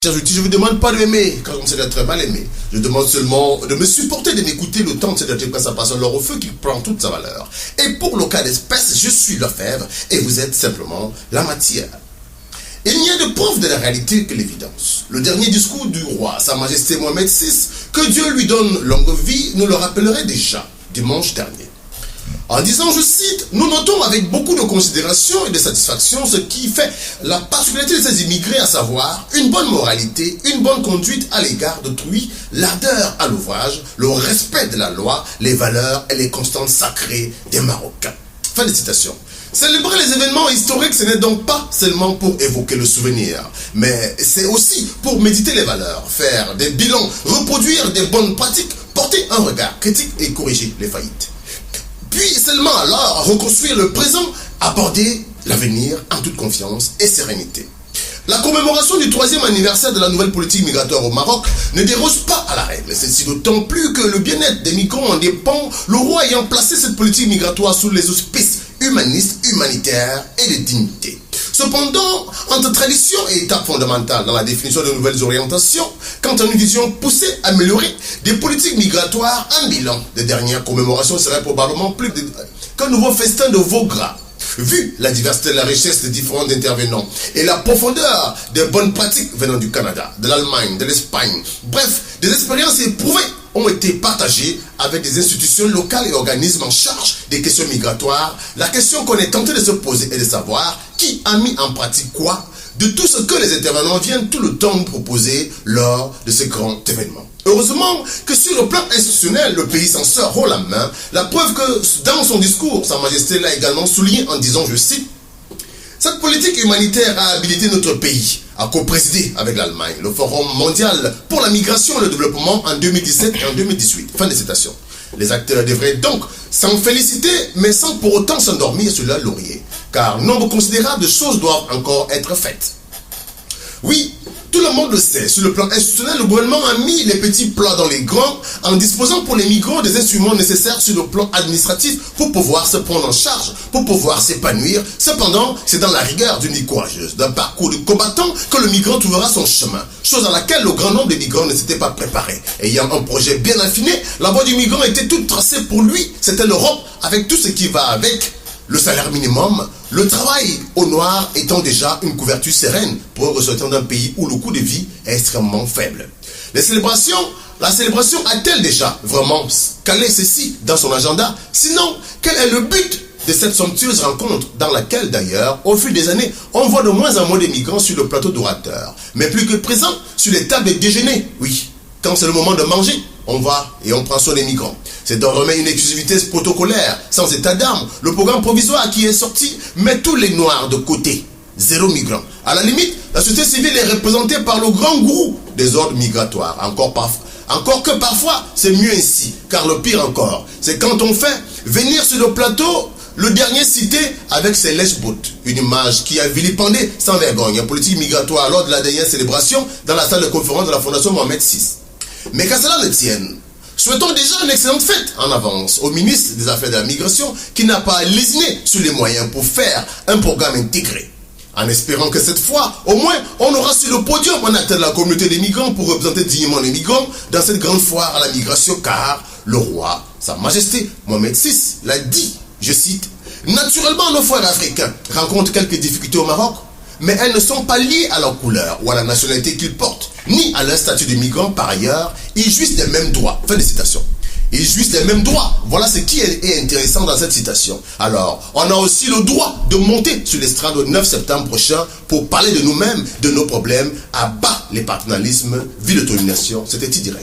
Je ne vous demande pas de m'aimer, car on sait d'être mal aimé. Je demande seulement de me supporter, de m'écouter le temps de cette sa passion leur au feu qui prend toute sa valeur. Et pour le cas d'espèce, je suis l'orfèvre et vous êtes simplement la matière. Il n'y a de preuve de la réalité que l'évidence. Le dernier discours du roi, Sa Majesté Mohamed VI, que Dieu lui donne longue vie, nous le rappellerait déjà dimanche dernier. En disant, je cite, nous notons avec beaucoup de considération et de satisfaction ce qui fait la particularité de ces immigrés, à savoir une bonne moralité, une bonne conduite à l'égard d'autrui, l'ardeur à l'ouvrage, le respect de la loi, les valeurs et les constantes sacrées des Marocains. Fin de citation. Célébrer les événements historiques, ce n'est donc pas seulement pour évoquer le souvenir, mais c'est aussi pour méditer les valeurs, faire des bilans, reproduire des bonnes pratiques, porter un regard critique et corriger les faillites. Puis seulement alors reconstruire le présent, aborder l'avenir en toute confiance et sérénité. La commémoration du 3e anniversaire de la nouvelle politique migratoire au Maroc ne déroge pas à la règle. Ceci d'autant plus que le bien-être des migrants en dépend, le roi ayant placé cette politique migratoire sous les auspices humanistes, humanitaires et de dignité. Cependant, entre tradition et étape fondamentale dans la définition de nouvelles orientations, quant à une vision poussée, améliorée des politiques migratoires, un bilan des dernières commémorations serait probablement plus qu'un nouveau festin de veau gras. Vu la diversité et la richesse des différents intervenants et la profondeur des bonnes pratiques venant du Canada, de l'Allemagne, de l'Espagne, bref, des expériences éprouvées ont été partagées avec des institutions locales et organismes en charge des questions migratoires, la question qu'on est tenté de se poser est de savoir qui a mis en pratique quoi de tout ce que les intervenants viennent tout le temps nous proposer lors de ce grand événement. Heureusement que sur le plan institutionnel, le pays s'en sort haut la main, la preuve que dans son discours, Sa Majesté l'a également souligné en disant, je cite, « Cette politique humanitaire a habilité notre pays à co-présider avec l'Allemagne le Forum mondial pour la migration et le développement en 2017 et en 2018. » Fin de citation. Les acteurs devraient donc s'en féliciter, mais sans pour autant s'endormir sur leur laurier, car nombre considérable de choses doivent encore être faites. Oui, tout le monde le sait, sur le plan institutionnel, le gouvernement a mis les petits plats dans les grands en disposant pour les migrants des instruments nécessaires sur le plan administratif pour pouvoir se prendre en charge, pour pouvoir s'épanouir. Cependant, c'est dans la rigueur d'une vie courageuse, d'un parcours de combattant que le migrant trouvera son chemin, chose à laquelle le grand nombre de migrants ne s'étaient pas préparés. Ayant un projet bien affiné, la voie du migrant était toute tracée pour lui, c'était l'Europe avec tout ce qui va avec. Le salaire minimum, le travail au noir étant déjà une couverture sereine pour un ressortissant d'un pays où le coût de vie est extrêmement faible. La célébration a-t-elle déjà vraiment calé ceci dans son agenda? Sinon, quel est le but de cette somptueuse rencontre dans laquelle d'ailleurs, au fil des années, on voit de moins en moins de migrants sur le plateau d'orateurs, mais plus que présents sur les tables de déjeuner? Oui, quand c'est le moment de manger, on va et on prend soin des migrants. C'est désormais une exclusivité protocolaire, sans état d'âme. Le programme provisoire qui est sorti met tous les noirs de côté. Zéro migrant. À la limite, la société civile est représentée par le grand gourou des ordres migratoires. Encore que parfois, c'est mieux ainsi. Car le pire encore, c'est quand on fait venir sur le plateau le dernier cité avec ses lèche-bottes. Une image qui a vilipendé sans vergogne la politique migratoire lors de la dernière célébration dans la salle de conférence de la Fondation Mohamed VI. Mais qu'à cela ne tienne, souhaitons déjà une excellente fête en avance au ministre des Affaires de la Migration qui n'a pas lésiné sur les moyens pour faire un programme intégré. En espérant que cette fois, au moins, on aura sur le podium un acteur de la communauté des migrants pour représenter dignement les migrants dans cette grande foire à la migration, car le roi, Sa Majesté Mohamed VI, l'a dit, je cite, « Naturellement, nos frères africains rencontrent quelques difficultés au Maroc, mais elles ne sont pas liées à leur couleur ou à la nationalité qu'ils portent, ni à leur statut de migrant. Par ailleurs, ils jouissent des mêmes droits. » Fin de citation. Ils jouissent des mêmes droits. Voilà ce qui est intéressant dans cette citation. Alors, on a aussi le droit de monter sur l'estrade le 9 septembre prochain pour parler de nous-mêmes, de nos problèmes, à bas les paternalismes, vie d'autonomisation. C'était direct.